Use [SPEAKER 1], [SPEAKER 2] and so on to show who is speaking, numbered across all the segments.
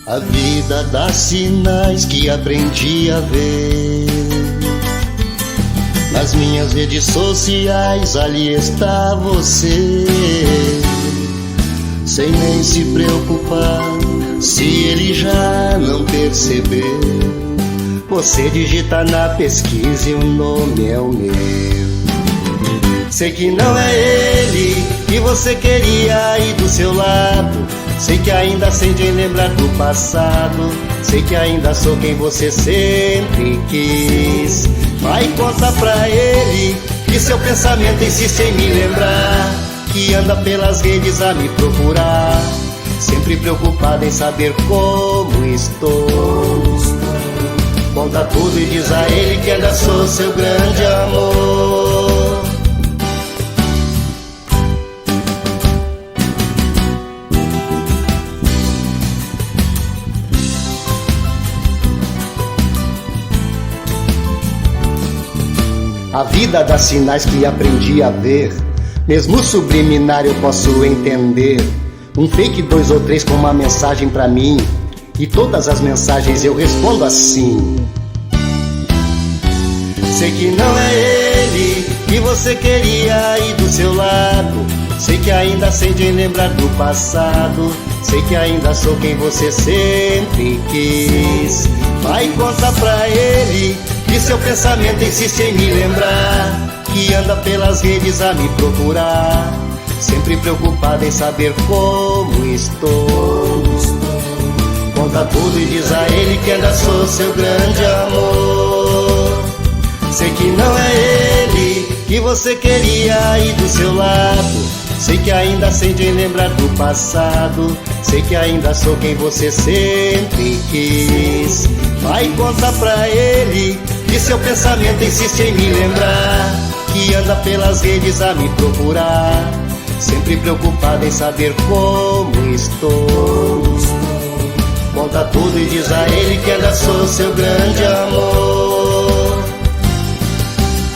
[SPEAKER 1] A vida dá sinais que aprendi a ver. Nas minhas redes sociais, ali está você, sem nem se preocupar se ele já não percebeu. Você digita na pesquisa e o nome é o meu. Sei que não é ele que você queria aí do seu lado. Sei que ainda sente em lembrar do passado. Sei que ainda sou quem você sempre quis. Vai e conta pra ele que seu pensamento insiste em me lembrar, que anda pelas redes a me procurar, sempre preocupado em saber como estou. Conta tudo e diz a ele que ainda sou seu grande amor. A vida dá sinais que aprendi a ver, mesmo subliminar eu posso entender. Um fake 2 ou 3 com uma mensagem pra mim, e todas as mensagens eu respondo assim. Sei que não é ele que você queria aí do seu lado. Sei que ainda sente em lembrar do passado. Sei que ainda sou quem você sempre quis. Vai e conta pra ele que seu pensamento insiste em me lembrar, que anda pelas redes a me procurar, sempre preocupado em saber como estou. Conta tudo e diz a ele que ainda sou seu grande amor. Sei que não é ele que você queria aí do seu lado. Sei que ainda sente em lembrar do passado. Sei que ainda sou quem você sempre quis. Vai e conta pra ele que seu pensamento insiste em me lembrar, que anda pelas redes a me procurar, sempre preocupado em saber como estou. Conta tudo e diz a ele que ainda sou seu grande amor.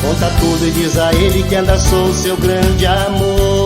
[SPEAKER 1] Conta tudo e diz a ele que ainda sou seu grande amor.